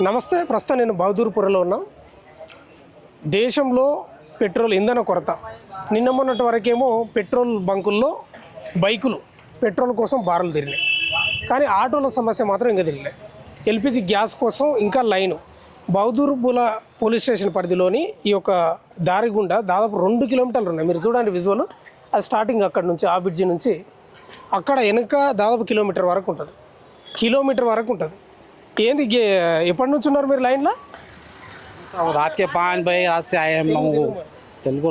నమస్తే. ప్రస్తుతం నేను బహదూర్పురలో ఉన్నా. దేశంలో పెట్రోల్ ఇంధన కొరత. నిన్న మొన్నటి వరకేమో పెట్రోల్ బంకుల్లో బైకులు పెట్రోల్ కోసం బారులు తిరిగినాయి, కానీ ఆటోల సమస్య మాత్రం ఇంకా తిరిగినాయి. ఎల్పిజి గ్యాస్ కోసం ఇంకా లైను. బహదూర్పుర పోలీస్ స్టేషన్ పరిధిలోని ఈ యొక్క దారి గుండా దాదాపు 2 కిలోమీటర్లు ఉన్నాయి. మీరు చూడండి విజువల్. అది స్టార్టింగ్ అక్కడ నుంచి ఆ బ్రిడ్జి నుంచి అక్కడ వెనక దాదాపు కిలోమీటర్ వరకు ఉంటుంది. ఏంది ఎప్పటి నుంచి ఉన్నారు మీరు లైన్లో? रात के 5 बजे रात से आए हम लोगों को तेलुगु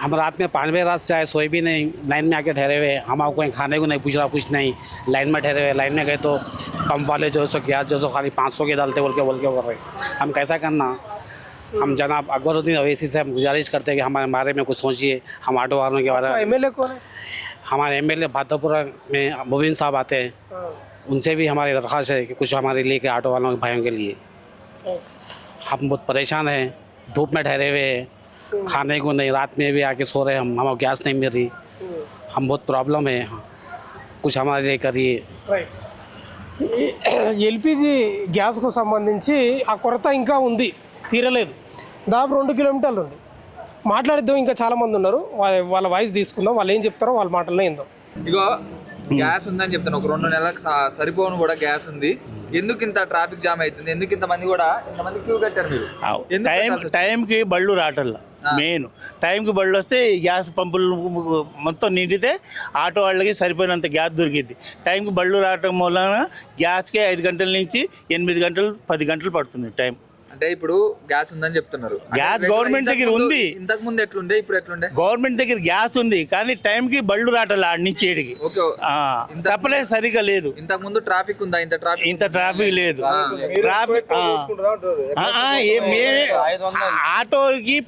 हम रात में 5 बजे रात से आए, सोए भी नहीं, लाइन में आके ठहरे हुए। हम आपको खाने को नहीं पूछ रहा, कुछ नहीं, लाइन में ठहरे हुए। लाइन में गए तो पंप वाले जो सो गैस जो खाली 500 के डालते बोल के कर रहे। हम कैसा करना? हम जनाब अकबरुद्दीन अवैसी से हम गुजारिश करते हैं कि हमारे बारे में कुछ सोचिए। हम ऑटो वालों के बारे में एमएलए कौन है? हमारे एमएलए भादपुरा में मुबीन साहब आते हैं, उनसे भी हमारी दरख्वास्त है कि कुछ हमारे लिए के ऑटो वालों के भाइयों के लिए। हम बहुत परेशान हैं, धूप में ठहरे हुए हैं, खाने को नहीं, रात में भी आके सो रहे हैं। हम गैस नहीं मिल रही, हम बहुत प्रॉब्लम है, कुछ हमारे लिए करिए। ఎల్పిజి గ్యాస్కు సంబంధించి ఆ కొరత ఇంకా ఉంది, తీరలేదు. దాదాపు 2 కిలోమీటర్లు ఉంది. మాట్లాడిద్దాం, ఇంకా చాలామంది ఉన్నారు, వాళ్ళ వాయిస్ తీసుకుందాం, వాళ్ళు ఏం చెప్తారో వాళ్ళ మాటల్లో ఏందో. ఇగో గ్యాస్ ఉందని చెప్తాను, ఒక 2 నెలలకు సరిపోను కూడా గ్యాస్ ఉంది. ఎందుకు ఇంత ట్రాఫిక్ జామ్ అవుతుంది? ఎందుకు ఇంతమంది క్యూ కట్టారు మీరు? టైంకి బళ్ళు రావటల్లా. మెయిన్ టైంకి బళ్ళు వస్తే గ్యాస్ పంపులు మొత్తం నిండితే ఆటో వాళ్ళకి సరిపోయినంత గ్యాస్ దొరికింది. టైంకి బళ్ళు రావటం వలన గ్యాస్కే 5 గంటల నుంచి 8 గంటలు 10 గంటలు పడుతుంది టైం. అంటే ఇప్పుడు గ్యాస్ ఉందని చెప్తున్నారు. గ్యాస్ గవర్నమెంట్ దగ్గర ఉంది. ఇంతకు ముందు ఎట్లుండే, ఇప్పుడు ఎట్లుండే? గవర్నమెంట్ దగ్గర గ్యాస్ ఉంది, కానీ టైంకి బళ్ళు రావట్లే ఆడి నుంచి ఏడికి. సప్లై సరిగా లేదు. ఇంతకు ముందు ట్రాఫిక్ ఉందా? ఇంత ట్రాఫిక్ లేదు. ట్రాఫిక్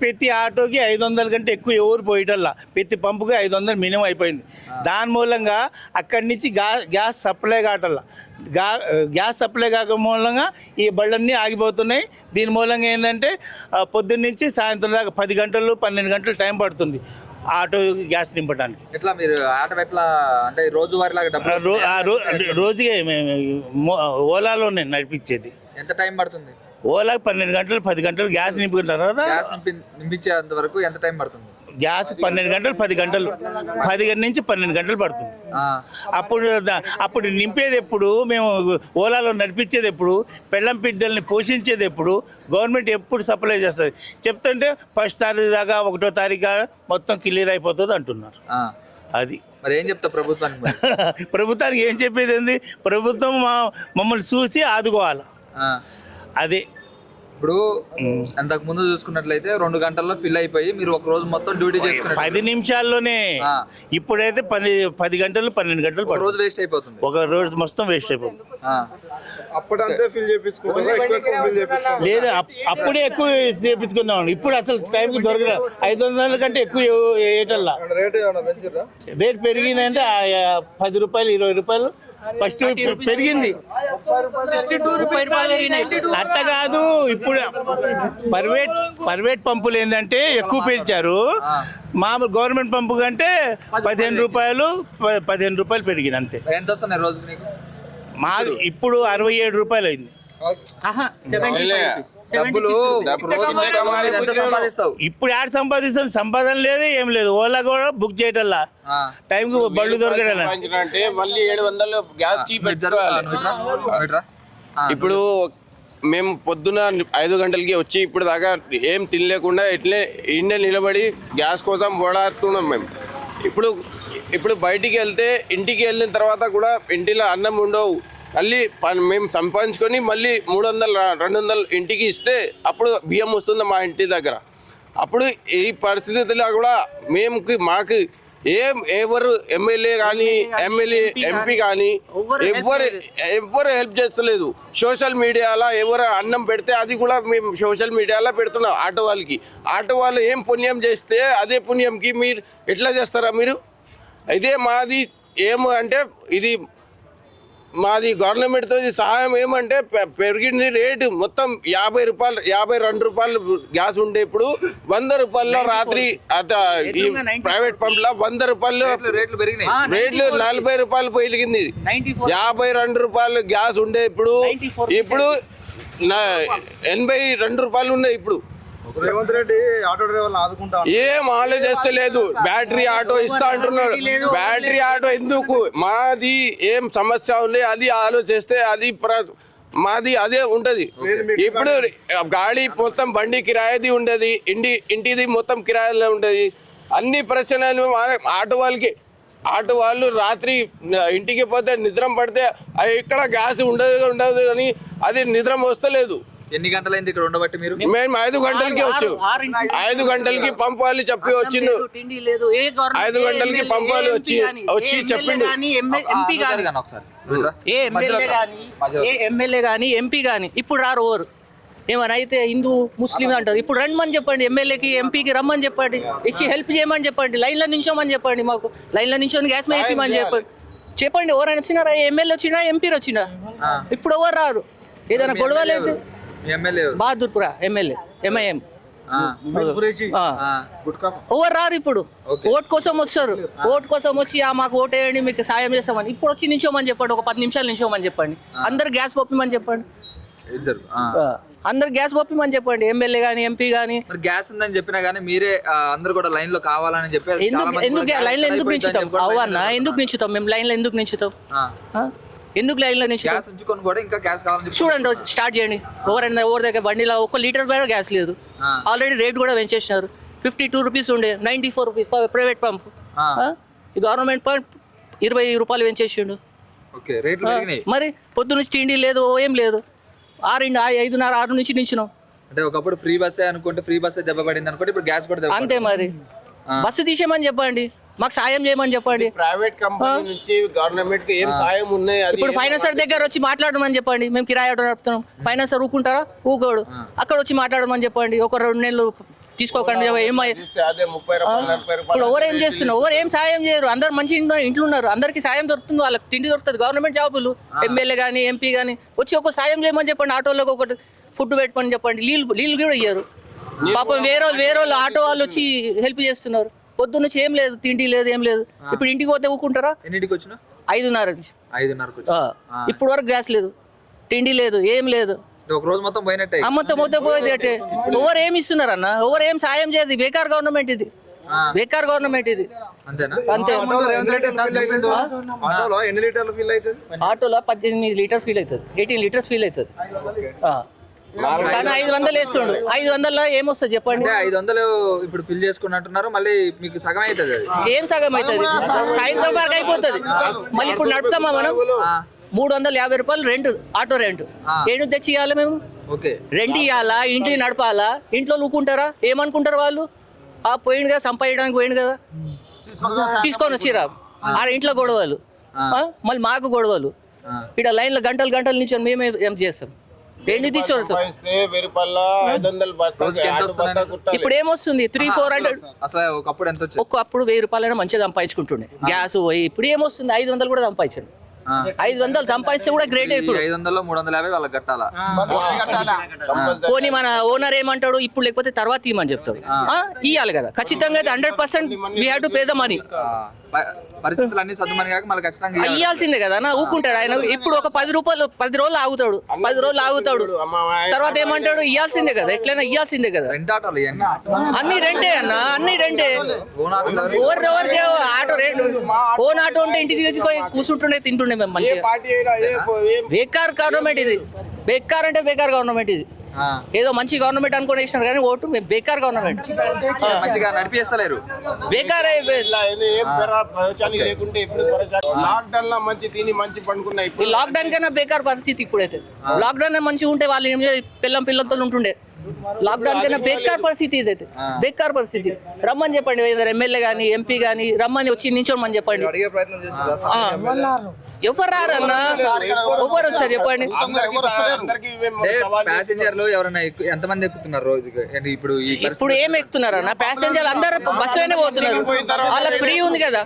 ప్రతి ఆటోకి 500 కంటే ఎక్కువ ఎవరు పోయటల్లా. ప్రతి పంపుకి 500 మినిమం అయిపోయింది. దాని మూలంగా అక్కడి నుంచి గ్యాస్ సప్లై కావటల్లా. గ్యాస్ సప్లై కాక మూలంగా ఈ బళ్ళన్నీ ఆగిపోతున్నాయి. దీని మూలంగా ఏంటంటే పొద్దున్న నుంచి సాయంత్రం దాకా 10 గంటలు 12 గంటలు టైం పడుతుంది ఆటో గ్యాస్ నింపడానికి. ఎట్లా మీరు ఆటో ఎట్లా అంటే రోజువారీ లాగా రోజుకే ఓలాలోనే నడిపించేది. ఎంత టైం పడుతుంది? ఓలాకి 12 గంటలు 10 గంటలు గ్యాస్ నింపుకున్న తర్వాత నింపించేంత వరకు ఎంత టైం పడుతుంది? గ్యాస్ 12 గంటలు 10 గంటలు 10 నుంచి 12 గంటలు పడుతుంది. అప్పుడు నింపేది ఎప్పుడు, మేము ఓలాలో నడిపించేది ఎప్పుడు, పెళ్ళం బిడ్డల్ని పోషించేది ఎప్పుడు, గవర్నమెంట్ ఎప్పుడు సప్లై చేస్తుంది చెప్తుంటే 1వ తారీఖు దాకా 1వ తారీఖు మొత్తం క్లియర్ అయిపోతుంది అంటున్నారు. అది మరి ఏం చెప్తా ప్రభుత్వానికి ఏం చెప్పేది ఏంది? ప్రభుత్వం మమ్మల్ని చూసి ఆదుకోవాలి. అదే ఇప్పుడు అంతకు ముందు చూసుకున్నట్లయితే 2 గంటల్లో ఫిల్ అయిపోయి మీరు ఒక రోజు మొత్తం డ్యూటీ చేసుకున్నారు 10 నిమిషాల్లోనే. ఇప్పుడైతే 10 గంటలు 12 గంటలు ఒక రోజు వేస్ట్ అయిపోతుంది. ఒక రోజు మొత్తం వేస్ట్ అయిపోతుంది. లేదు, అప్పుడే ఎక్కువ చేపించుకున్నాం. ఇప్పుడు అసలు టైంకి దొరకదు. 500 కంటే ఎక్కువ వేయటల్లా. రేట్ పెరిగిందంటే 10 రూపాయలు 20 రూపాయలు ఫస్ట్ పెరిగింది. అట్ట కాదు, ఇప్పుడు ప్రైవేట్ పంపులు ఏంటంటే ఎక్కువ పెంచారు. మామూలు గవర్నమెంట్ పంపు కంటే 15 రూపాయలు పెరిగింది అంతే. ఎంత వస్తున్నాయి రోజుకి నీకు? మాకు ఇప్పుడు 67 రూపాయలు అయింది. ఇప్పుడు యాడ్ సంపాదిస్తాం? సంపాదన లేదు, ఏం లేదు. ఓలా కూడా బుక్ చేయటల్లా టైంకి బళ్ళు దొరకడం. మళ్ళీ 700 గ్యాస్ కి ఇప్పుడు మేము పొద్దున 5 గంటలకి వచ్చి ఇప్పుడు దాకా ఏం తినలేకుండా ఇట్లే ఇండే నిలబడి గ్యాస్ కోసం పోరాడుతున్నాం మేము. ఇప్పుడు బయటికి వెళ్తే, ఇంటికి వెళ్ళిన తర్వాత కూడా ఇంటిలో అన్నం ఉండవు. మళ్ళీ మేము సంపాదించుకొని మళ్ళీ 300-200 ఇంటికి ఇస్తే అప్పుడు బియ్యం వస్తుంది మా ఇంటి దగ్గర. అప్పుడు ఈ పరిస్థితుల్లో కూడా మాకు ఎవరు ఎమ్మెల్యే కానీ ఎంపీ కానీ ఎవరు హెల్ప్ చేస్తలేదు. సోషల్ మీడియాలో ఎవరు అన్నం పెడితే అది కూడా మేము సోషల్ మీడియాలో పెడుతున్నాం ఆటో వాళ్ళకి. ఆటో వాళ్ళు ఏం పుణ్యం చేస్తే అదే పుణ్యంకి మీరు ఎట్లా చేస్తారా మీరు? ఇదే మాది ఏం అంటే ఇది మాది గవర్నమెంట్తో సహాయం ఏమంటే పెరిగింది రేటు మొత్తం 50 రూపాయలు 52 రూపాయలు గ్యాస్ ఉండే ఇప్పుడు 100 రూపాయల్లో రాత్రి ఈ ప్రైవేట్ పంప్లో 100 రూపాయలు రేట్లు పెరిగినాయి. రేట్లు 40 రూపాయలు పెరిగింది. 52 రూపాయలు గ్యాస్ ఉండే ఇప్పుడు 82 రూపాయలు ఉన్నాయి ఇప్పుడు. రేవంత్ రెడ్డి ఆటో డ్రైవర్లు ఆదుకుంటా ఏం ఆలోచిస్తలేదు. బ్యాటరీ ఆటో ఇస్తా అంటున్నాడు. బ్యాటరీ ఆటో ఎందుకు? మాది ఏం సమస్య ఉంది అది ఆలోచిస్తే అది మాది అదే ఉంటది. ఇప్పుడు గాడి మొత్తం బండి కిరాయిది ఉండేది, ఇంటిది మొత్తం కిరాయిలో ఉండేది. అన్ని ప్రశ్నలు ఆటో వాళ్ళు రాత్రి ఇంటికి పోతే నిద్ర పడితే ఇక్కడ గ్యాస్ ఉండదు అని అది నిద్ర వస్తలేదు. ఎన్ని గంటలైంది ఇక్కడ ఉండబట్టి మీరు? మేము 5 గంటలకి వచ్చాం. 5 గంటలకి పంపు వాళ్ళు చెప్పి వచ్చిండు. 5 గంటలకి పంపు వాళ్ళు వచ్చి చెప్పిండు. ఎమ్మెల్యే కానీ ఎంపీ కానీ ఇప్పుడు రారు ఓరు ఏమని అయితే హిందూ ముస్లిం అంటారు. ఇప్పుడు రమ్మని చెప్పండి, ఎమ్మెల్యేకి ఎంపీకి రమ్మని చెప్పండి, ఇచ్చి హెల్ప్ చేయమని చెప్పండి, లైన్లో నించోమని చెప్పండి, మాకు లైన్లో నించోని గ్యాస్ వేయమని చెప్పండి. ఎవరైనా వచ్చినారా? ఎమ్మెల్యే వచ్చినా ఎంపీలు వచ్చినా ఇప్పుడు ఎవరు రారు. ఏదైనా గొడవ లేదు. బహదూర్పుర ఎమ్మెల్యే ఎంఐఎం ఎవరు రారు. ఇప్పుడు ఓటు కోసం వస్తారు. ఓటు కోసం వచ్చి మాకు ఓటు వేయండి మీకు సాయం చేస్తామని ఇప్పుడు వచ్చి నించోమని చెప్పండి. ఒక 10 నిమిషాలు నించోమని చెప్పండి. అందరు గ్యాస్ పంపిమని చెప్పండి. అందరు గ్యాస్ పంపిమని చెప్పండి. ఎమ్మెల్యే గానీ ఎంపీ గానీ. గ్యాస్ ఉందని చెప్పినా గానీ మీరే అందరు కూడా లైన్ లో కావాలని చెప్పారు. ఎందుకు లైన్ లో ఎందుకు నించుతాం? అవన్నా ఎందుకు నించుతాం? మేము లైన్ లో ఎందుకు నించుతాం? ఎందుకు లైన్ లో నించుతాం? చూడండి, స్టార్ట్ చేయండి. ఎవరైనా ఎవరి దగ్గర బండిలో 1 లీటర్ కూడా గ్యాస్ లేదు. ఆల్రెడీ రేట్ కూడా పెంచేసినారు. 52 రూపీస్ ఉండే 94 రూపీస్ ప్రైవేట్ పంప్. ఈ గవర్నమెంట్ పంప్ 20 రూపాయలు పెంచేసిండు. మరి పొద్దున్న తిండి లేదు, ఏం లేదు. 5:30 నుంచి నించున్నాం. అంటే ఒకప్పుడు ఫ్రీ బస్సే అనుకుంటే ఫ్రీ బస్సే దెబ్బ పడింది అనుకుంటే ఇప్పుడు గ్యాస్ కూడా అంతే. మరి బస్సు తీసేయమని చెప్పండి, మాకు సాయం చేయమని చెప్పండి. ప్రైవేట్ కంపెనీ నుంచి గవర్నమెంట్ కి ఏం సాయం ఉన్నాయి? ఇప్పుడు ఫైనాన్సర్ దగ్గర వచ్చి మాట్లాడమని చెప్పండి. మేము కిరాయి ఆటో నడుపుతున్నాం. ఫైనాన్సర్ ఊకుంటారా? ఊకోడు. అక్కడ వచ్చి మాట్లాడమని చెప్పండి. ఒక 2 నెలలు తీసుకోకండి. ఇప్పుడు ఎవరు ఏం చేస్తున్నారు? ఎవరు ఏం సాయం చేయరు. అందరు మంచి ఇంట్లో ఉన్నారు. అందరికి సాయం దొరుకుతుంది. వాళ్ళకి తిండి దొరుకుతుంది. గవర్నమెంట్ జాబులు ఎమ్మెల్యే కానీ ఎంపీ కానీ వచ్చి ఒక సాయం చేయమని చెప్పండి. ఆటోలకు ఒకటి ఫుడ్ పెట్టమని చెప్పండి. నీళ్ళు కూడా ఇయ్యారు. పాపం వేరే వాళ్ళు ఆటో వాళ్ళు వచ్చి హెల్ప్ చేస్తున్నారు. పొద్దున్న నుంచి ఏం లేదు, తిండి లేదు, ఏం లేదు. ఇప్పుడు ఇంటికి పోతే ఊకుంటారా? 5:30 నుంచి ఇప్పుడు వరకు గ్యాస్ లేదు, తిండి లేదు, ఏం లేదు. ఒక రోజు మొత్తం పోయినట్టే. మొత్తం పోయేది అంటే ఎవరు ఏమి ఇస్తున్నారు అన్న? ఎవరు ఏం సాయం చేయదు. బేకార్ గవర్నమెంట్ ఇది. బేకార్ గవర్నమెంట్ ఇది. అంతే. ఆటోలో 18 లీటర్ ఫీల్ అవుతుంది, 18 లీటర్స్ ఫీల్ అవుతుంది. కానీ 500 వేస్తుండు. 500లో ఏమొస్తుంది చెప్పండి? 500 ఇప్పుడు ఫిల్ చేసుకున్నట్టున్నారు. మళ్ళీ మీకు సగం అవుతుంది. ఏం సగం అవుతుంది? సాయంత్రం వరకు అయిపోతుంది. మళ్ళీ ఇప్పుడు నడుపుతామా మనం? 350 రూపాయలు రెంట్, ఆటో రెంట్. ఏడు తెచ్చి ఇవ్వాలి మేము. రెంట్ ఇవ్వాలా? ఇంటిని నడపాలా? ఇంట్లో ఊకుంటారా? ఏమనుకుంటారు వాళ్ళు? పోయిండు కదా, సంపాదించడానికి పోయిండు కదా, తీసుకొని వచ్చిరా. ఆడ ఇంట్లో గొడవలు, మళ్ళీ మాకు గొడవలు. ఇక్కడ లైన్లో గంటలు నుంచి మేము ఏం చేస్తాం? ఎన్ని తీసుకోవచ్చు? ఇప్పుడు ఏమొస్తుంది? 300-400. ఒకప్పుడు 1000 రూపాయలైనా మంచిగా సంపాదించుకుంటుండే గ్యాస్ పోయి. ఇప్పుడు ఏమొస్తుంది? 500 కూడా సంపాదించారు. 500 సంపాదిస్తే కూడా గ్రేట్. ఇప్పుడు 500లో 350 వాళ్ళకి కట్టాలా? పోనీ మన ఓనర్ ఏమంటాడు? ఇప్పుడు లేకపోతే తర్వాత ఇవ్వమని చెప్తాడు. ఇవ్వాలి కదా ఖచ్చితంగా. 100% we have to pay the money. పరిస్థితులు అన్ని సర్దుమని కాక మళ్ళీ ఖచ్చితంగా ఇవ్వాల్సిందే కదా నా. ఊకుంటాడు ఆయన. ఇప్పుడు ఒక 10 రూపాయలు 10 రోజులు ఆగుతాడు, 10 రోజులు ఆగుతాడు. తర్వాత ఏమంటాడు? ఇవ్వాల్సిందే కదా, ఎట్లయినా ఇవ్వాల్సిందే కదా. అన్ని రెంటే అన్న, అన్ని రెంటే. ఎవరికి ఆటో రేట్? ఓన్ ఆటో ఉంటే ఇంటికి తీసుకొని కూర్చుంటుండే, తింటుండే మేము మంచిగా. బేకార్ గవర్నమెంట్ ఇది. బేకార్ అంటే బేకార్ గవర్నమెంట్ ఇది. ఏదో మంచి గవర్నమెంట్ అనుకుని వేసినారు కానీ ఓటు మేము బేకార్ గవర్నమెంట్. మంచిగా నడిపిస్తలేరు. బేకార్ లాక్డౌన్ కన్నా బేకార్ పరిస్థితి ఇప్పుడైతే. లాక్డౌన్ మంచిగా ఉంటే వాళ్ళు పిల్లలతో ఉంటుండే. లాక్డౌన్ కన్నా బేకార్ పరిస్థితి ఇదైతే. బేకార్ పరిస్థితి. రమ్మని చెప్పండి. ఎమ్మెల్యే కానీ ఎంపీ కానీ రమ్మని వచ్చి నించోమని చెప్పండి. ఎవరు రారన్నా? ఎవరు వస్తారు చెప్పండి? ప్యాసింజర్లు ఎవరైనా ఎంతమంది ఎక్కుతున్నారు రోజుకి? ఇప్పుడు ఏం ఎక్కుతున్నారన్న? ప్యాసింజర్లు అందరూ బస్సులోనే పోతున్నారు. వాళ్ళకి ఫ్రీ ఉంది కదా.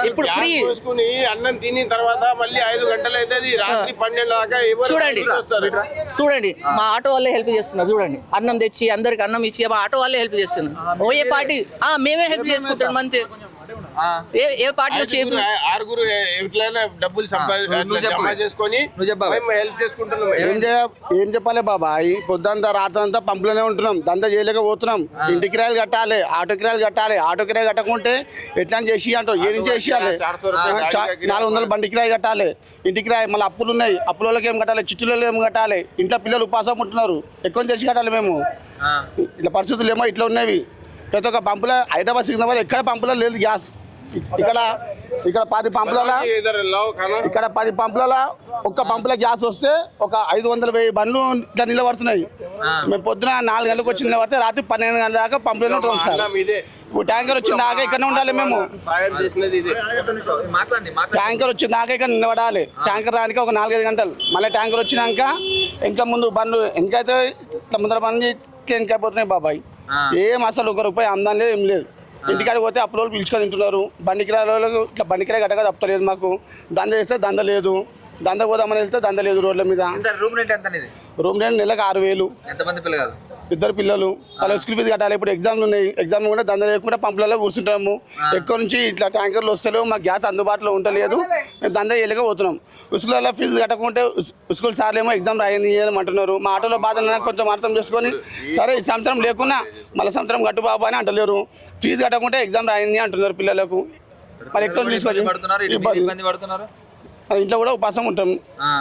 ఇప్పుడు గ్యాస్ ఫ్రీ పోసుకుని అన్నం తిని తర్వాత మళ్ళీ 5 గంటలు అవుతుంది రాత్రి 12 దాకా ఎవరు చూడండి వస్తారు చూడండి మా ఆటో వాళ్ళే హెల్ప్ చేస్తున్నారు చూడండి అన్నం తెచ్చి అందరికి అన్నం ఇచ్చి మా ఆటో వాళ్ళే హెల్ప్ చేస్తున్నారు ఏ పార్టీ మేమే హెల్ప్ చేసుకుంటాం అంతే ఏ పార్టీ వచ్చి ఆరుగురు ఎట్లయినా డబ్బులు జమ చేసుకొని మేము హెల్ప్ చేసుకుంటున్నాం. ఏం చెప్పాలి బాబాయ్, పొద్దుంతా రాత్రంతా పంపులోనే ఉంటున్నాం, దందా చేయలేకపోతున్నాం. ఇంటి కిరాయిలు కట్టాలి, ఆటో కిరాయిలు కట్టాలి. ఆటో కిరాయి కట్టకుంటే ఎట్లా చేసి అంటారు, ఏం చేసేయాలి? 400 బండి కిరాయి కట్టాలి, ఇంటి కిరాయి, మళ్ళీ అప్పులు ఉన్నాయి, అప్పులకి ఏం కట్టాలి, చిట్టులలో ఏం కట్టాలి, ఇంట్లో పిల్లలు ఉపాసం ఉంటున్నారు, ఎక్కువ చేసి కట్టాలి మేము. ఇట్లా పరిస్థితులు ఏమో ఇట్లా ఉన్నవి. ప్రతి ఒక్క పంపులో హైదరాబాద్ సికింద్రాబాద్ ఎక్కడ పంపులో లేదు గ్యాస్. ఇక్కడ 10 పంపులలో ఇక్కడ 10 పంపులలో ఒక్క పంపులో గ్యాస్ వస్తే ఒక 500-1000 బండ్లు ఇట్లా నిలబడుతున్నాయి. మేము పొద్దున 4 గంటలకు వచ్చి నిలబడితే రాత్రి 12 గంటల దాకా పంపులోనే ఉంటాం సార్. ట్యాంకర్ వచ్చిన దాకా ఇక్కడనే ఉండాలి మేము. ట్యాంకర్ వచ్చిన దాకా ఇక్కడ నిలబడాలి. ట్యాంకర్ రానికి ఒక 4-5 గంటలు, మళ్ళీ ట్యాంకర్ వచ్చినాక ఇంకా ముందు బండ్లు వెనకైతే ఇట్లా ముందర బండ్లు ఇట్లా వెనకైపోతున్నాయి బాబాయ్. ఏం అసలు 1 రూపాయి ఆమ్దాని లేదు, ఏం లేదు. ఇంటికాడికి పోతే అప్పుడు వాళ్ళు పిలుచుకొని తింటున్నారు. బండి కిరాయిలకు ఇట్లా బండి కిరాయి గట్టగా తప్పలేదు మాకు. దంద చేస్తే దంద లేదు, దంద పోదామని వెళ్తే దంద లేదు రోడ్ల మీద. రూమ్ రెంట్ నెలకు 6000. ఎంతమంది పిల్లలు? 2 పిల్లలు. వాళ్ళ స్కూల్ ఫీజు కట్టాలి. ఇప్పుడు ఎగ్జామ్లు ఉన్నాయి, ఎగ్జామ్ కూడా దంద లేకుండా పంపులలో కూర్చుంటాము. ఎక్కువ నుంచి ఇట్లా ట్యాంకర్లు వస్తలేవు, మాకు గ్యాస్ అందుబాటులో ఉండలేదు, మేము దంద చేయలేకపోతున్నాం. స్కూల్లో ఫీజు కట్టకుంటే స్కూల్ సార్లు ఏమో ఎగ్జామ్ రాయమంటున్నారు. మా ఆటోలో బాధ కొంచెం అర్థం చేసుకొని సరే ఈ సంవత్సరం లేకున్నా మళ్ళీ సంవత్సరం కట్టు బాబు అని అంటలేరు. ఫీజు కట్టకుంటే ఎగ్జామ్ రాయని అంటున్నారు పిల్లలకు. మరి ఎక్కువ తీసుకొచ్చి ఇంట్లో కూడా ఉపాసం ఉంటాం.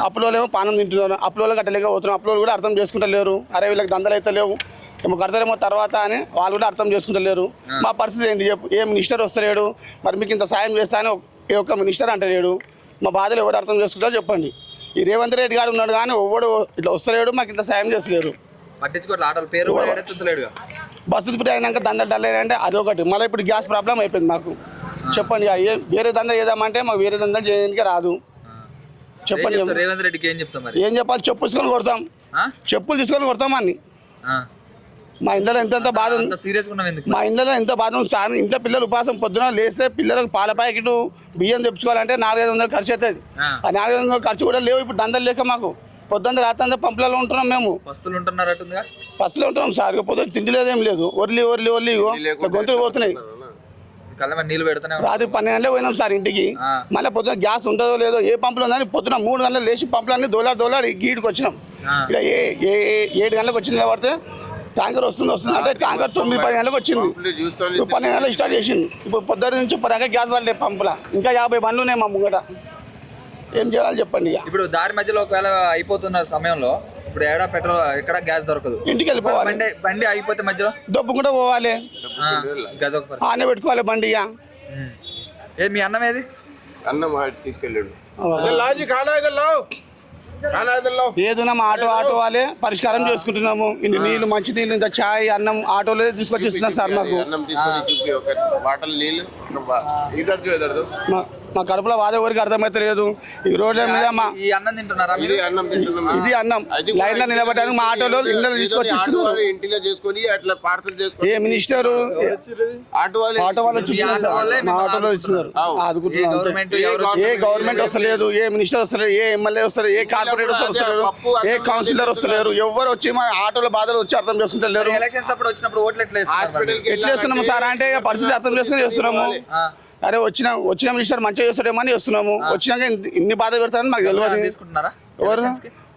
అప్పులో ఏమో పానం తింటున్నారు, అప్పులో కట్టలేకపోతున్నాం. అప్పులో కూడా అర్థం చేసుకుంటలేరు. అరే వీళ్ళకి దందలు అయితే లేవు, ఏమో కడతారేమో తర్వాత అని వాళ్ళు కూడా అర్థం చేసుకుంటలేరు. మా పరిస్థితి ఏంటి చెప్పు? ఏ మినిస్టర్ వస్తలేడు, మరి మీకు ఇంత సాయం చేస్తా అని ఏ ఒక్క మినిస్టర్ అంటలేడు. మా బాధలు ఎవరు అర్థం చేసుకుంటారో చెప్పండి. ఈ రేవంత్ రెడ్డి గారు ఉన్నాడు కానీ ఎవడు ఇట్లా వస్తలేడు, మాకు ఇంత సాయం చేస్తలేరు. బస్సు ఫ్రీ అయినాక దందలు డల్ అంటే అదొకటి. మళ్ళీ ఇప్పుడు గ్యాస్ ప్రాబ్లం అయిపోయింది మాకు. చెప్పండి వేరే దందా చేద్దామంటే మాకు వేరే దందా చేయడానికి రాదు. చెప్పండి రేవంత్ రెడ్డికి ఏం చెప్తాం? ఏం చెప్పాలి? చెప్పులు తీసుకొని కొడతాం, చెప్పులు తీసుకొని కొడతాం అన్ని. మా ఇంట్లో ఎంత బాధ ఉంది, మా ఇంట్లో ఎంత బాధ ఉంది సార్. ఇంట్లో పిల్లలు ఉపాసం పొద్దున లేస్తే పిల్లలకు పాల ప్యాకెట్ బియ్యం తెచ్చుకోవాలంటే 400-500 ఖర్చు అవుతుంది. ఆ 400 ఖర్చు కూడా లేవు ఇప్పుడు. దందలు లేక మాకు పొద్దున్న రాత్రి పంపులలో ఉంటున్నాం మేము. పస్తులు ఉంటున్నాం సార్. పొద్దున్న తిండి లేదు, ఏం లేదు. ఒర్లి గొంతులు పోతున్నాయి. రాత్రి 12 గంటలకు పోయినాం సార్ ఇంటికి. మళ్ళీ పొద్దున గ్యాస్ ఉంటుందో లేదో ఏ పంపులో ఉందని పొద్దున 3 గంటలు లేచి పంపులన్నీ దోలాడి గీడికి వచ్చినాం. ఇక్కడ 7 గంటలకు వచ్చి నిలబడితే ట్యాంకర్ వస్తుంది అంటే ట్యాంకర్ 9-10 గంటలకు వచ్చింది. 12 గంటలకు స్టార్ట్ చేసింది. ఇప్పుడు పొద్దున్న నుంచి ఇప్పటిదాకా గ్యాస్ వాళ్ళే పంపుల. ఇంకా 50 బండ్లు ఉన్నాయి మా ముంగట. ఏం చేయాలి చెప్పండి? ఇప్పుడు దారి మధ్యలో ఒకవేళ అయిపోతున్న సమయంలో ఇప్పుడు పెట్రోల్ ఎక్కడ గ్యాస్ దొరకదు, ఇంటికి వెళ్ళిపోవాలి. బండి అయిపోతే మధ్యలో దొబ్బుకుంటూ పోవాలి, ఆనే పెట్టుకోవాలి బండి. మీ అన్నం ఏది? అన్నం తీసుకెళ్ళాడు. ఏదైనా మా ఆటో వాళ్ళే పరిష్కారం చేసుకుంటున్నాము. ఇన్ని నీళ్ళు, మంచి నీళ్ళు, ఇంత ఛాయ్, అన్నం ఆటోలో తీసుకొచ్చి ఇస్తున్నారు సార్ మాకు. మా కడుపులో బాధ ఎవరికి అర్థమైతే లేదు. ఈ రోడ్ల మీద ఇది అన్నం లైన్ లో నిలబడడానికి మా ఆటోలో ఇంట్లో తీసుకొచ్చి ఇస్తున్నారు. ఏ మినిస్టర్ ఆటో వాళ్ళు వచ్చి మా ఆటోలో ఇస్తున్నారు, ఆదుకుంటున్నారు. ఏ గవర్నమెంట్ వస్తలేదు, ఏ మినిస్టర్ వస్తలేదు, ఏ ఎమ్మెల్యే వస్తలేదు, ఏ కార్పొరేటర్ వస్తలేరు, ఏ కౌన్సిలర్ వస్తలేరు. ఎవరు వచ్చి మా ఆటోల బాధలు వచ్చి అర్థం చేసుకుంటలేరు. ఎట్లా చేస్తున్నాము సార్ అంటే పరిస్థితి అర్థం చేసుకుని చేస్తున్నాము. అరే వచ్చిన మినిస్టర్ మంచిగా చేస్తాడేమో అని చేస్తున్నాము. వచ్చినాక ఇన్ని బాధ పెడతారని మాకు తెలియదు. ఎవరు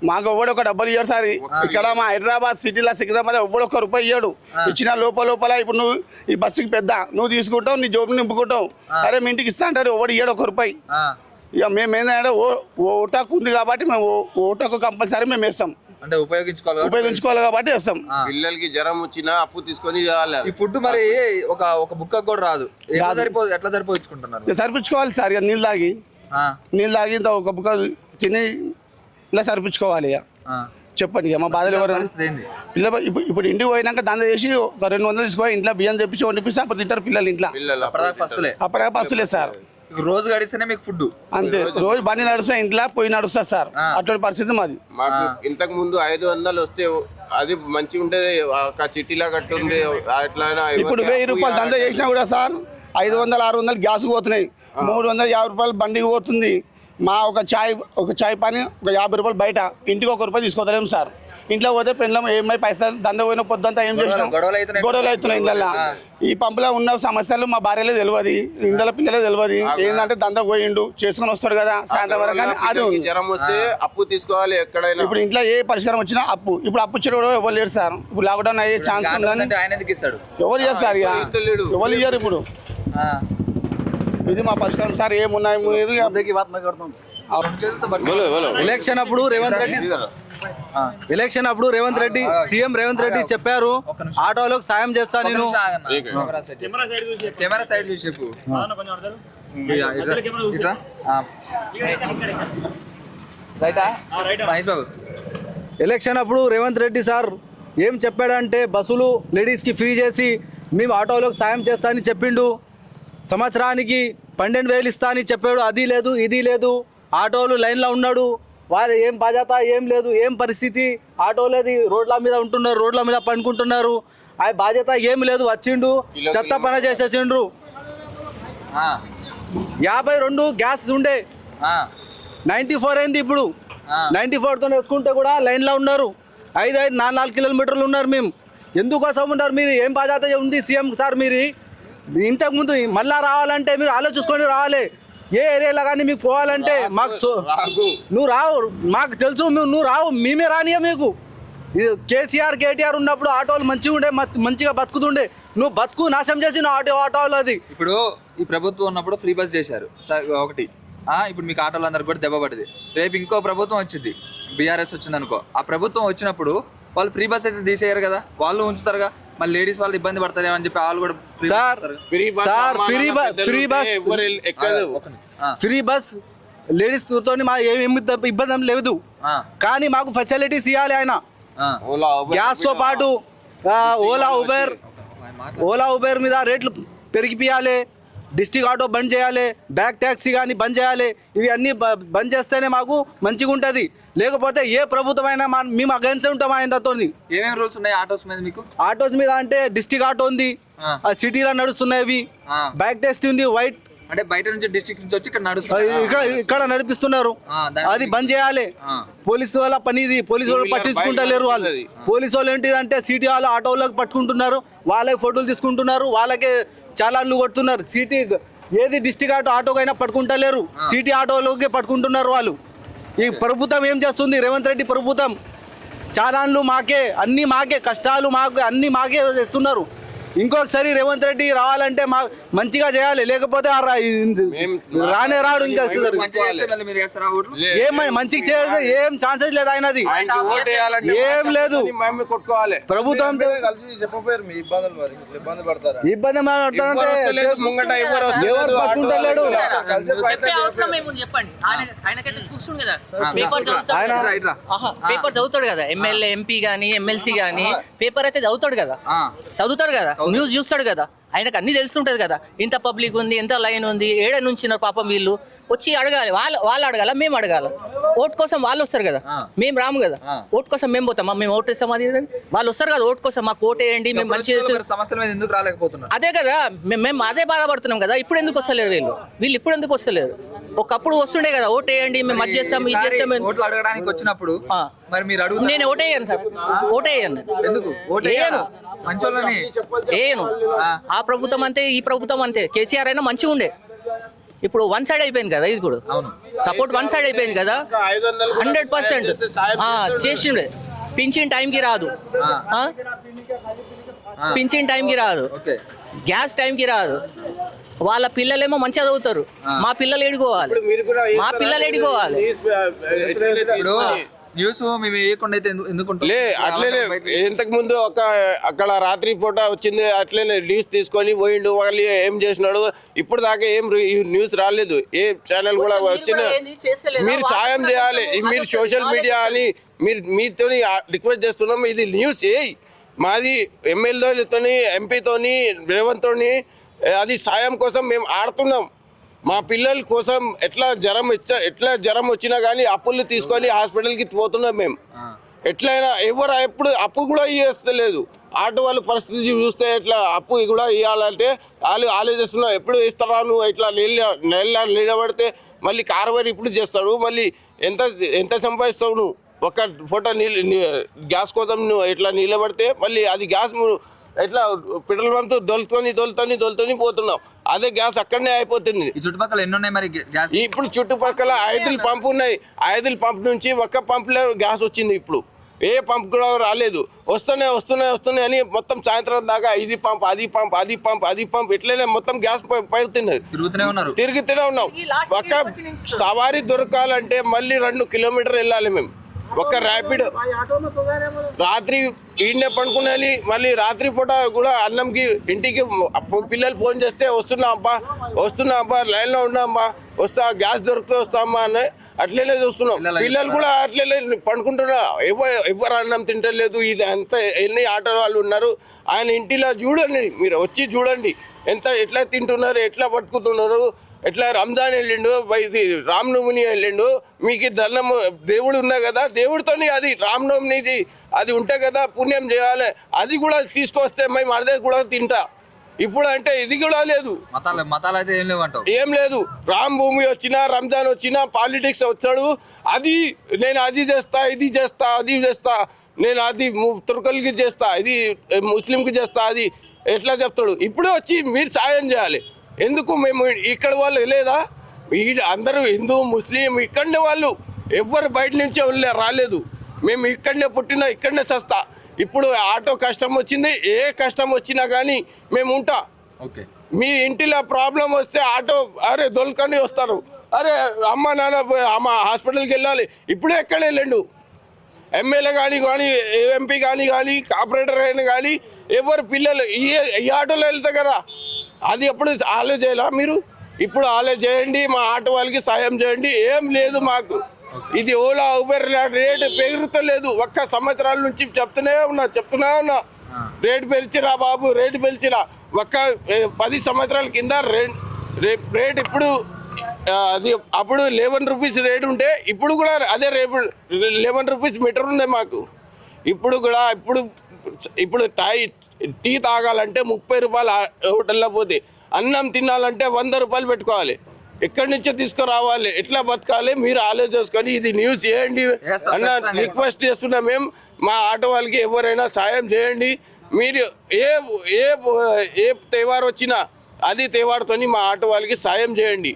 మాకు ఎవడు ఒక డబ్బులు ఇయ్యాడు సార్. ఇక్కడ మా హైదరాబాద్ సిటీలో సికింద్రాబాద్ ఎవడు 1 రూపాయి ఇయ్యాడు. ఇచ్చిన లోపల ఇప్పుడు నువ్వు ఈ బస్సుకి పెద్ద నువ్వు తీసుకుంటావు, నీ జోబు నింపుకుంటావు. అరే మీ ఇంటికి ఇస్తా అంటారు, ఎవడు ఇయ్యాడు 1 రూపాయి. ఇక మేము ఏంటంటే ఓటాకు ఉంది కాబట్టి మేము ఓటాకు కంపల్సరీ మేము వేస్తాం, అంటే ఉపయోగించుకోవాలి కాబట్టి వేస్తాం. పిల్లలకి జ్వరం వచ్చినా అప్పు తీసుకొని ఈ ఫుడ్ మరి ఒక బుక్క కూడా రాదు. ఎట్లా సరిపోయించుకుంటున్నారు? సరిపించుకోవాలి సార్. ఇక నీళ్ళు తాగి ఇంత ఒక బుక్క తిని ఇలా సరిపించుకోవాలి. చెప్పండి ఇక మా బాధలు ఎవరు? పిల్లలు ఇప్పుడు ఇంటికి పోయినాక దంద చేసి ఒక 200 తీసుకొని ఇంట్లో బియ్యం తెప్పించి వండిపిస్తే అప్పుడు తింటారు పిల్లలు ఇంట్లో. అప్పటిదాకా పస్తులే సార్. రోజు గడిస్తేనే మీకు ఫుడ్ అంతే. రోజు బండి నడుస్తా, ఇంట్లో పోయి నడుస్తా సార్. అటువంటి పరిస్థితి మాది. మాకు ఇంతకు ముందు 500 వస్తే అది మంచిగా ఉంటది, చిట్టిలా కట్టుండే. అట్లా ఇప్పుడు 1000 రూపాయలు దందా చేసినా కూడా సార్ 500-600 గ్యాస్ పోతున్నాయి. 350 రూపాయలు బండికి పోతుంది. మా ఒక చాయ్ పని ఒక 50 రూపాయలు బయట, ఇంటికి 1 రూపాయి తీసుకోలేము సార్. ఇంట్లో పోతే పెళ్ళం ఏమై పైసలు దంద పోయిన పొద్దుంతా ఏం చేసినాం, గొడవలు అవుతున్నాయి ఇళ్ళల్లో. ఈ పంపులో ఉన్న సమస్యలు మా భార్యలే తెలియదు, ఇంట్లో పిల్లలే తెలియదు. ఏంటంటే దంద పోయిండు చేసుకొని వస్తాడు కదా సాయంత్రం వరకు, కానీ అది ఉంది. జ్వరం వస్తే అప్పు తీసుకోవాలి ఎక్కడైనా. ఇప్పుడు ఇంట్లో ఏ పరిష్కారం వచ్చినా అప్పు. ఇప్పుడు అప్పు ఇచ్చేది కూడా ఎవరు లేరు సార్. ఇప్పుడు లాక్డౌన్ అయ్యే ఛాన్స్ ఉందని ఎవరు ఇయ్యారు సార్, ఇక ఎవరు ఇయ్యారు. ఇప్పుడు ఇది మా పరిష్కారం సార్. ఏమున్నాయి ఎలక్షన్ అప్పుడు రేవంత్ రెడ్డి సీఎం రేవంత్ రెడ్డి చెప్పారు ఆటోలకు సాయం చేస్తా నేను. కెమెరా సైడ్ చూసి చెప్పు. మహేష్ బాబు, ఎలక్షన్ అప్పుడు రేవంత్ రెడ్డి సార్ ఏం చెప్పాడంటే బస్సులు లేడీస్కి ఫ్రీ చేసి మేము ఆటోలకు సాయం చేస్తా అని చెప్పిండు. సంవత్సరానికి 12,000 ఇస్తా అని చెప్పాడు. అది లేదు ఇది లేదు. ఆటోలు లైన్లో ఉన్నాడు, వాళ్ళు ఏం బాధ్యత ఏం లేదు, ఏం పరిస్థితి. ఆటోలేది రోడ్ల మీద ఉంటున్నారు, రోడ్ల మీద పండుకుంటున్నారు. ఆ బాధ్యత ఏం లేదు. వచ్చిండు చెత్త పని చేసేసిండ్రు. 52 గ్యాస్ ఉండే 94 అయింది ఇప్పుడు. 94తో వేసుకుంటే కూడా లైన్లో ఉన్నారు. 4 కిలోమీటర్లు ఉన్నారు. మేము ఎందుకోసం ఉన్నారు? మీరు ఏం బాధ్యత ఉంది సీఎం సార్? మీరు ఇంతకుముందు మళ్ళా రావాలంటే మీరు ఆలోచించుకొని రావాలి. ఏ ఏరియాలో కానీ మీకు పోవాలంటే మాకు నువ్వు రావు, మాకు తెలుసు నువ్వు రావు, మేమే రానియా మీకు. కేసీఆర్ కేటీఆర్ ఉన్నప్పుడు ఆటోలు మంచిగా ఉండే, మంచిగా బతుకుతుండే. నువ్వు బతుకు నాశనం చేసిన ఆటోలు. అది ఇప్పుడు ఈ ప్రభుత్వం ఉన్నప్పుడు ఫ్రీ బస్ చేశారు ఒకటి. ఇప్పుడు మీకు ఆటోలు అందరికి కూడా దెబ్బ పడింది. రేపు ఇంకో ప్రభుత్వం వచ్చింది, బీఆర్ఎస్ వచ్చింది అనుకో. ఆ ప్రభుత్వం వచ్చినప్పుడు వాళ్ళు ఫ్రీ బస్ అయితే తీసేయరు కదా, వాళ్ళు ఉంచుతారుగా. మళ్ళీ లేడీస్ వాళ్ళు ఇబ్బంది పడతారేమో అని చెప్పి వాళ్ళు కూడా ఫ్రీ బస్ లేడీస్ తోని మా ఏమి ఇబ్బంది లేదు, కానీ మాకు ఫెసిలిటీస్ ఇవ్వాలి ఆయన. గ్యాస్ తో పాటు ఓలా ఉబేర్ మీద రేట్లు పెరిగిపియాలి, డిస్ట్రిక్ట్ ఆటో బంద్ చేయాలి, బ్యాక్ ట్యాక్సీ కానీ బంద్ చేయాలి. ఇవి అన్నీ బంద్ చేస్తేనే మాకు మంచిగా ఉంటుంది. లేకపోతే ఏ ప్రభుత్వం అయినా మేము అగెన్స్ట్ ఉంటాం ఆయనతో. ఏమేమి రూల్స్ ఉన్నాయి ఆటోస్ మీద మీకు? ఆటోస్ మీద అంటే డిస్ట్రిక్ట్ ఆటో ఉంది, సిటీలో నడుస్తున్నాయి. బ్యాక్ ట్యాక్సీ ఉంది, వైట్ అంటే బయట నుంచి డిస్ట్రిక్ట్ నుంచి వచ్చి ఇక్కడ నడిపిస్తున్నారు. అది బంద్ చేయాలి. పోలీసు వాళ్ళ పని ఇది. పోలీసు వాళ్ళు పట్టించుకుంటలేరు. వాళ్ళు పోలీసు వాళ్ళు ఏంటిదంటే సిటీ వాళ్ళు ఆటోలకు పట్టుకుంటున్నారు, వాళ్ళకి ఫోటోలు తీసుకుంటున్నారు, వాళ్ళకే చాలాన్లు కొడుతున్నారు. సిటీ ఏది డిస్ట్రిక్ట్ ఆటోకైనా పట్టుకుంటలేరు, సిటీ ఆటోలోకి పట్టుకుంటున్నారు వాళ్ళు. ఈ ప్రభుత్వం ఏం చేస్తుంది? రేవంత్ రెడ్డి ప్రభుత్వం చాలాన్లు మాకే, అన్ని మాకే, కష్టాలు మాకే, అన్ని మాకే చేస్తున్నారు. ఇంకొకసారి రేవంత్ రెడ్డి రావాలంటే మా మంచిగా చేయాలి, లేకపోతే రానే రాడు. ఇంకా ఏం మంచిగా చేయాలి, ఏం ఛాన్సెస్ లేదు ఆయనది, ఏం లేదు. ప్రభుత్వం ఇబ్బంది ఎవరు పట్టుకుంటలేడు. పేపర్ చదువుతాడు కదా, ఎమ్మెల్యే ఎంపీ గానీ ఎమ్మెల్సీ గానీ పేపర్ అయితే చదువుతాడు కదా, చదువుతాడు కదా, న్యూస్ చూస్తాడు కదా. ఆయనకు అన్ని తెలుస్తుంటది కదా, ఇంత పబ్లిక్ ఉంది, ఎంత లైన్ ఉంది, ఏడ నుంచి పాపం వీళ్ళు వచ్చి అడగాలి. వాళ్ళు అడగాల, మేము అడగాల. ఓటు కోసం వాళ్ళు వస్తారు కదా, మేము రాము కదా. ఓటు కోసం మేము పోతామా? మేము ఓటు వేస్తాం అది వాళ్ళు వస్తారు కదా ఓటు కోసం. మాకు ఓటు వేయండి, మేము మంచి సమస్యల మీద ఎందుకు రాలేకపోతున్నాం? అదే కదా, మేము అదే బాధపడుతున్నాం కదా. ఇప్పుడు ఎందుకు వస్తలేరు వీళ్ళు ఇప్పుడు ఎందుకు వస్తలేరు? ఒకప్పుడు వస్తుండే కదా, ఓటు వేయండి, మేము అది చేస్తాం ఇది చేస్తాం. ఓట్లు అడగడానికి వచ్చినప్పుడు మరి మీరు అడుగు. నేను ఓటు వేయను సార్, ఓటు వేయను. ఎందుకు ఓటు వేయను? మంచోళ్ళని వేయను. ఆ ప్రభుత్వం అంతే, ఈ ప్రభుత్వం అంతే. కేసీఆర్ అయినా మంచిగా ఉండే, ఇప్పుడు 1 సైడ్ అయిపోయింది కదా. ఇది కూడా సపోర్ట్ 1 సైడ్ అయిపోయింది కదా. 100% చేసిండే. పింఛన్ టైంకి రాదు, పింఛన్ టైంకి రాదు, గ్యాస్ టైంకి రాదు. వాళ్ళ పిల్లలేమో మంచిగా చదువుతారు, మా పిల్లలు ఎడుకోవాలి, మా పిల్లలు ఎడుకోవాలి. న్యూస్ మేము వేయకుండా అయితే లే అట్లనే ఇంతకు ముందు అక్కడ రాత్రి పూట వచ్చింది, అట్లనే న్యూస్ తీసుకొని పోయిండు, వాళ్ళు ఏం చేసినాడు. ఇప్పుడు దాకా ఏం న్యూస్ రాలేదు, ఏ ఛానల్ కూడా వచ్చిన. మీరు సాయం చేయాలి, మీరు సోషల్ మీడియా అని మీతో రిక్వెస్ట్ చేస్తున్నాం. ఇది న్యూస్ మాది ఎమ్మెల్యేలతోని ఎంపీతోని రేవంత్తోని అది సాయం కోసం మేము ఆడుతున్నాం. మా పిల్లల కోసం ఎట్లా జ్వరం వచ్చినా కానీ అప్పులు తీసుకొని హాస్పిటల్కి పోతున్నాం మేము. ఎట్లయినా ఎవరు ఎప్పుడు అప్పు కూడా ఇవ్వలేదు. ఆటో వాళ్ళ పరిస్థితి చూస్తే ఎట్లా అప్పు కూడా ఇవ్వాలంటే వాళ్ళు ఆలోచిస్తున్నారు ఎప్పుడు ఇస్తారా నువ్వు ఇట్లా నిలబడితే మళ్ళీ కార్వర్ ఇప్పుడు చేస్తాడు మళ్ళీ ఎంత సంపాదిస్తావు నువ్వు ఒక్క ఫోటో గ్యాస్ కోసం నువ్వు ఇట్లా నిలబడితే మళ్ళీ అది గ్యాస్ ఎట్లా పెట్రోల్ బంక్ దొలుతని పోతున్నావు అదే గ్యాస్ అక్కడనే అయిపోతుంది. చుట్టుపక్కల ఎన్ని ఉన్నాయి మరి గ్యాస్? ఇప్పుడు చుట్టుపక్కల 5 పంపు ఉన్నాయి. 5 పంప్ నుంచి ఒక్క పంపులో గ్యాస్ వచ్చింది. ఇప్పుడు ఏ పంప్ కూడా రాలేదు. వస్తున్నాయి అని మొత్తం సాయంత్రం దాకా అది పంప్ ఇట్లనే మొత్తం గ్యాస్ పడుతున్నది. తిరుగుతూనే ఉన్నాం. ఒక సవారీ దొరకాలంటే మళ్ళీ 2 కిలోమీటర్ వెళ్ళాలి మేము. ఒక్క ర్యాపిడ్ రాత్రి ఈయనే పడుకునేది మళ్ళీ రాత్రి పూట కూడా అన్నంకి ఇంటికి పిల్లలు ఫోన్ చేస్తే వస్తున్నా అబ్బా లైన్లో ఉన్నామ్మా వస్తా గ్యాస్ దొరికితే వస్తామ్మా అని అట్లనే చూస్తున్నాం. పిల్లలు కూడా అట్లనే పండుకుంటున్నారు. ఎవరు అన్నం తింటలేదు. ఇది అంతా ఎన్ని ఆటో వాళ్ళు ఉన్నారు. ఆయన ఇంటిలో చూడండి, మీరు వచ్చి చూడండి ఎట్లా తింటున్నారు, ఎట్లా పట్టుకుతున్నారు. ఎట్లా రంజాన్ వెళ్ళిండు, ఇది రామనవమిని వెళ్ళిండు. మీకు దండం దేవుడు ఉన్నా కదా, దేవుడితోని అది రామనవమిది అది ఉంటే కదా పుణ్యం చేయాలి. అది కూడా తీసుకొస్తే మేము అదే కూడా తింటా. ఇప్పుడు అంటే ఇది కూడా లేదు. మతాలు అయితే ఏం లేదు. రామ్ భూమి వచ్చినా రంజాన్ వచ్చినా పాలిటిక్స్ వచ్చాడు. అది నేను అది చేస్తా, ఇది చేస్తా, అది చేస్తా, నేను అది తుర్కలకి చేస్తా, ఇది ముస్లింకి చేస్తా, అది ఎట్లా చెప్తాడు. ఇప్పుడు వచ్చి మీరు సాయం చేయాలి. ఎందుకు మేము ఇక్కడ వాళ్ళు లేదా? అందరూ హిందూ ముస్లిం ఇక్కడనే వాళ్ళు ఎవ్వరు బయట నుంచే రాలేదు. మేము ఇక్కడనే పుట్టినా ఇక్కడనే చస్తా. ఇప్పుడు ఆటో కష్టం వచ్చింది, ఏ కష్టం వచ్చినా కానీ మేము ఉంటా. మీ ఇంటిలో ప్రాబ్లం వస్తే ఆటో అరే దొల్కొని వస్తారు. అరే అమ్మ నాన్న హాస్పిటల్కి వెళ్ళాలి. ఇప్పుడు ఎక్కడ వెళ్ళండు ఎమ్మెల్యే కానీ ఎంపీ కానీ కార్పొరేటర్ అయినా కానీ ఎవరు పిల్లలు ఈ ఆటోలో వెళ్తారు కదా. అది ఎప్పుడు ఆలోచించాలా మీరు? ఇప్పుడు ఆలోచించండి, మా ఆటో వాళ్ళకి సాయం చేయండి. ఏం లేదు మాకు. ఇది ఓలా ఉబర్ రేటు పెరుగుతలేదు. 1 సంవత్సరాల నుంచి చెప్తూనే ఉన్నా రేటు పెంచిరా బాబు, రేటు పెంచిరా. 10 సంవత్సరాల కింద రేట్ ఇప్పుడు అది అప్పుడు 11 రూపీస్ రేటు ఉంటే ఇప్పుడు కూడా అదే రేపు 11 రూపీస్ మీటర్ ఉంది మాకు. ఇప్పుడు కూడా ఇప్పుడు టీ తాగాలంటే 30 రూపాయలు హోటల్లో పోతే, అన్నం తినాలంటే 100 రూపాయలు పెట్టుకోవాలి. ఎక్కడి నుంచో తీసుకురావాలి. ఎట్లా బతకాలి మీరు ఆలోచించుకొని ఇది న్యూస్ చేయండి అన్న రిక్వెస్ట్ చేస్తున్నా. మేము మా ఆటో వాళ్ళకి ఎవరైనా సాయం చేయండి. మీరు ఏ తేవారు వచ్చినా అది తేవారుతోని మా ఆటో వాళ్ళకి సాయం చేయండి.